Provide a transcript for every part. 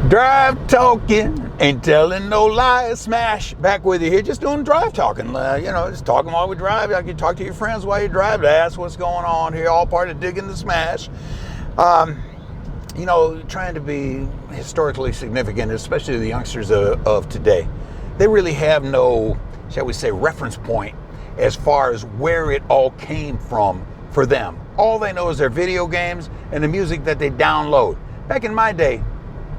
Drive talking, ain't telling no lies. Smash back with you here, just doing drive talking. Just talking while we drive. I can talk to your friends while you drive to ask what's going on here. All part of digging the smash. Trying to be historically significant, especially the youngsters of today. They really have no, shall we say, reference point as far as where it all came from for them. All they know is their video games and the music that they download. Back in my day,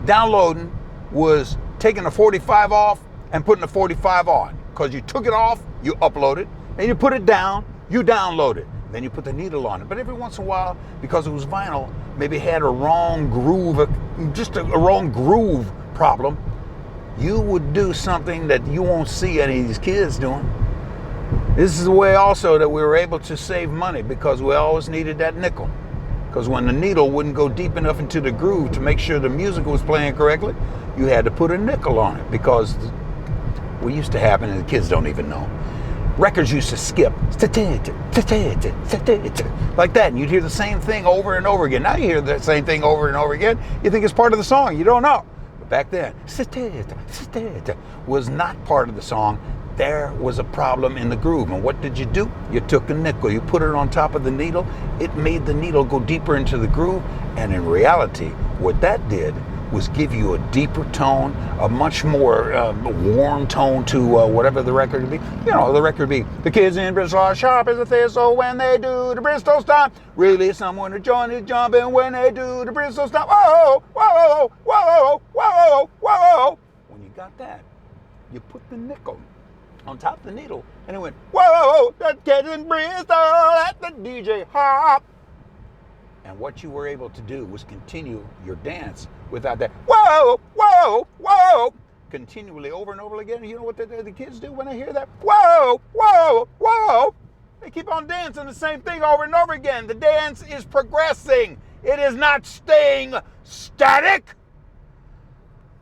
downloading was taking a 45 off and putting a 45 on, because you took it off, you upload it, and you put it down, you download it. Then you put the needle on it. But every once in a while, because it was vinyl, maybe had a wrong groove, just a wrong groove problem, you would do something that you won't see any of these kids doing. This is the way also that we were able to save money, because we always needed that nickel. Because when the needle wouldn't go deep enough into the groove to make sure the music was playing correctly, you had to put a nickel on it. Because what used to happen, and the kids don't even know, records used to skip like that, and you'd hear the same thing over and over again. Now you hear the same thing over and over again. You think it's part of the song. You don't know. But back then, was not part of the song. There was a problem in the groove. And what did you do? You took a nickel, you put it on top of the needle. It made the needle go deeper into the groove. And in reality, what that did was give you a deeper tone, a much more warm tone to whatever the record would be. The record would be, the kids in Bristol are sharp as a thistle when they do the Bristol stomp. Really someone to join is jumping when they do the Bristol stomp. Whoa, whoa, whoa, whoa, whoa. When you got that, you put the nickel on top of the needle, and it went, whoa, that kid in Bristol at the DJ hop. And what you were able to do was continue your dance without that, whoa, whoa, whoa, continually over and over again. You know what the kids do when they hear that? Whoa, whoa, whoa. They keep on dancing the same thing over and over again. The dance is progressing. It is not staying static.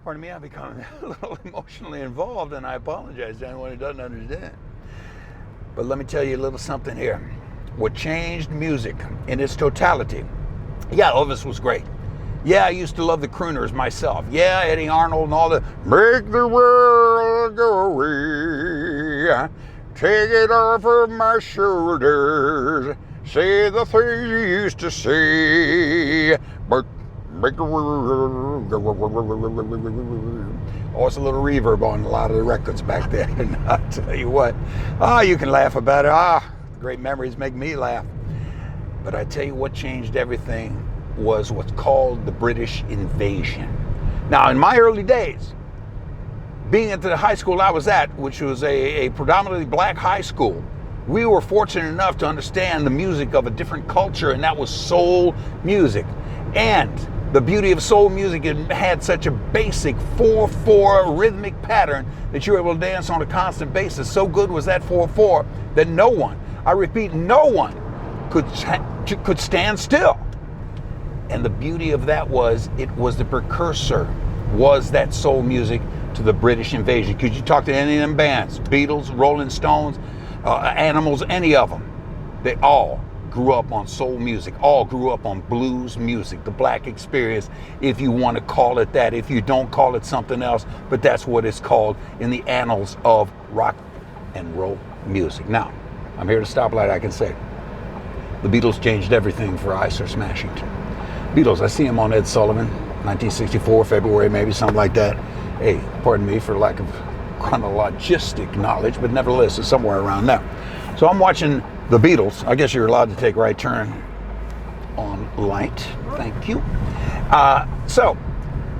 Pardon me, I've become a little emotionally involved, and I apologize to anyone who doesn't understand. But let me tell you a little something here. What changed music in its totality? Yeah, Elvis was great. Yeah, I used to love the crooners myself. Yeah, Eddie Arnold and all the make the world go away, take it off of my shoulders, say the things you used to say, but make the world go away. Oh, it's a little reverb on a lot of the records back then. And I'll tell you what, you can laugh about it. Great memories make me laugh. But I tell you what changed everything was what's called the British invasion. Now, in my early days, being at the high school I was at, which was a predominantly black high school, we were fortunate enough to understand the music of a different culture, and that was soul music. And the beauty of soul music, it had such a basic 4/4 rhythmic pattern that you were able to dance on a constant basis. So good was that 4/4 that no one, I repeat, no one could stand still. And the beauty of that was, it was the precursor, was that soul music to the British invasion. Could you talk to any of them bands, Beatles, Rolling Stones, Animals, any of them, they all grew up on soul music, all grew up on blues music, the black experience, if you want to call it that, if you don't call it something else, but that's what it's called in the annals of rock and roll music. Now, I'm here to stoplight, I can say, the Beatles changed everything for Ice or Smashington. Beatles, I see them on Ed Sullivan, 1964, February, maybe something like that. Hey, pardon me for lack of chronologistic knowledge, but nevertheless, it's somewhere around there. So I'm watching the Beatles. I guess you're allowed to take right turn on light. Thank you. So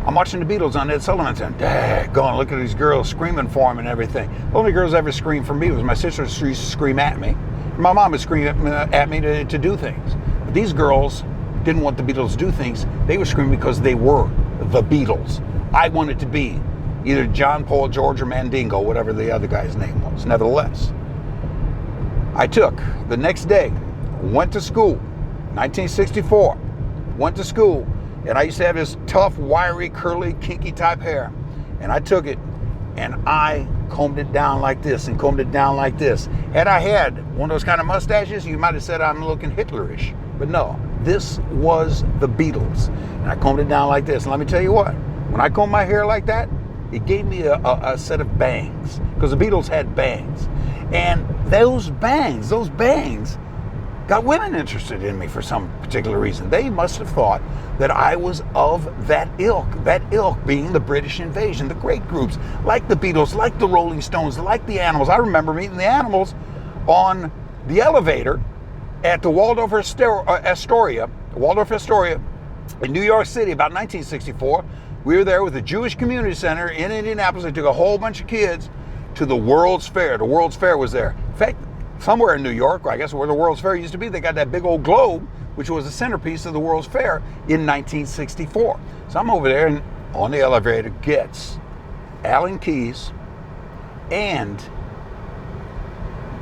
I'm watching the Beatles on Ed Sullivan, and daggone, look at these girls screaming for him and everything. The only girls ever screamed for me was my sister. She used to scream at me. My mom would scream at me to do things. But these girls didn't want the Beatles to do things. They were screaming because they were the Beatles. I wanted to be either John, Paul, George, or Mandingo, whatever the other guy's name was. Nevertheless, I took the next day, went to school, 1964, went to school, and I used to have this tough, wiry, curly, kinky type hair. And I took it and I combed it down like this and combed it down like this. Had I had one of those kind of mustaches, you might have said I'm looking Hitlerish. But no, this was the Beatles. And I combed it down like this. And let me tell you what, When I comb my hair like that, it gave me a set of bangs, because the Beatles had bangs. And those bangs got women interested in me for some particular reason. They must have thought that I was of that ilk being the British invasion, the great groups like the Beatles, like the Rolling Stones, like the Animals. I remember meeting the Animals on the elevator at the Waldorf Astoria in New York City, about 1964. We were there with the Jewish Community Center in Indianapolis. They took a whole bunch of kids to the World's Fair. The World's Fair was there. In fact, somewhere in New York, I guess where the World's Fair used to be, they got that big old globe, which was the centerpiece of the World's Fair in 1964. So I'm over there, and on the elevator gets Alan Keyes and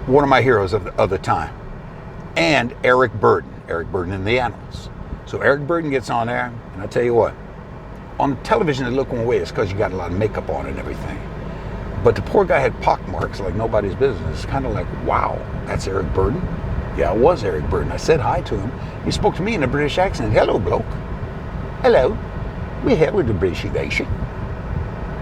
one of my heroes of the time, and Eric Burdon and the Animals. So Eric Burdon gets on there, and I tell you what, on television they look one way. It's because you got a lot of makeup on and everything. But the poor guy had pockmarks like nobody's business. It's kind of like, wow, that's Eric Burdon? Yeah, it was Eric Burdon. I said hi to him. He spoke to me in a British accent. Hello, bloke. Hello. We're here with the British invasion.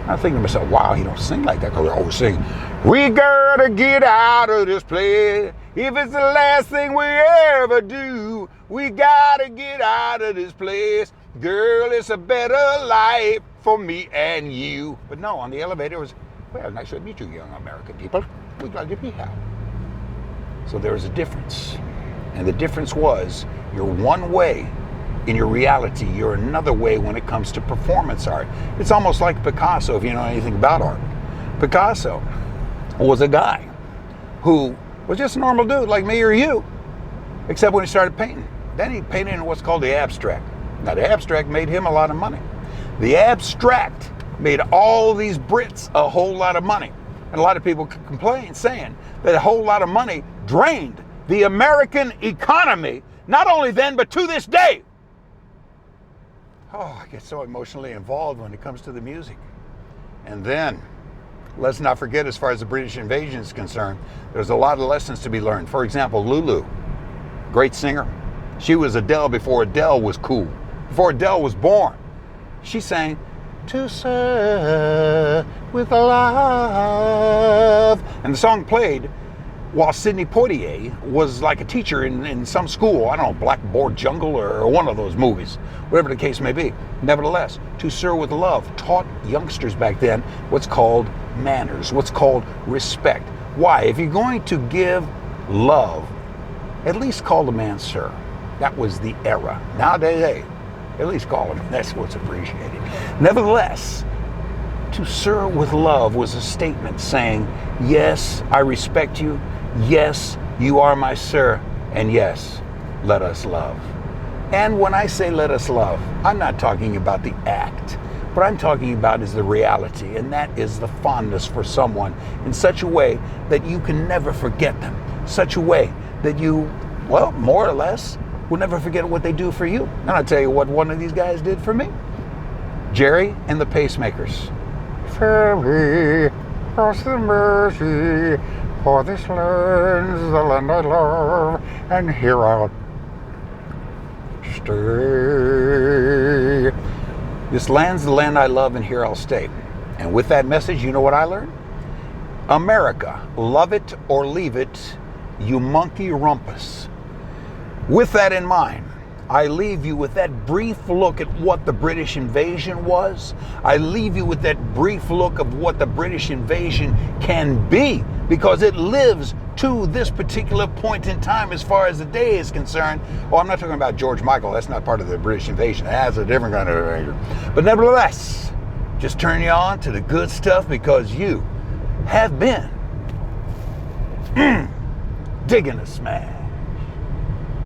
I'm thinking to myself, wow, he don't sing like that, because they're always singing, we gotta get out of this place. If it's the last thing we ever do, we gotta get out of this place. Girl, it's a better life for me and you. But no, on the elevator it was, well, nice to meet you, young American people. We're glad to be here. So there was a difference. And the difference was, you're one way in your reality, you're another way when it comes to performance art. It's almost like Picasso, if you know anything about art. Picasso was a guy who was just a normal dude like me or you, except when he started painting. Then he painted in what's called the abstract. Now the abstract made him a lot of money. The abstract made all these Brits a whole lot of money. And a lot of people could complain, saying that a whole lot of money drained the American economy, not only then, but to this day. Oh, I get so emotionally involved when it comes to the music. And then, let's not forget, as far as the British invasion is concerned, there's a lot of lessons to be learned. For example, Lulu, great singer. She was Adele before Adele was cool. Before Adele was born. She sang, to serve with love. And the song played while Sidney Poitier was like a teacher in some school, I don't know, Blackboard Jungle or one of those movies, whatever the case may be. Nevertheless, To Serve with Love taught youngsters back then what's called manners, what's called respect. Why? If you're going to give love, at least call the man sir. That was the era. Nowadays, hey, at least call him. That's what's appreciated. Nevertheless, To Serve with Love was a statement saying, yes, I respect you. Yes, you are my sir. And yes, let us love. And when I say let us love, I'm not talking about the act. What I'm talking about is the reality, and that is the fondness for someone in such a way that you can never forget them. Such a way that you, well, more or less, will never forget what they do for you. And I'll tell you what one of these guys did for me. Jerry and the Pacemakers. Ferry across the Mersey, for this land's the land I love, and here I'll stay. This land's the land I love, and here I'll stay. And with that message, you know what I learned? America, love it or leave it, you monkey rumpus. With that in mind, I leave you with that brief look at what the British invasion was. I leave you with that brief look of what the British invasion can be, because it lives to this particular point in time as far as the day is concerned. Oh, I'm not talking about George Michael. That's not part of the British invasion. That's a different kind of invasion. But nevertheless, just turn you on to the good stuff, because you have been digging the smash.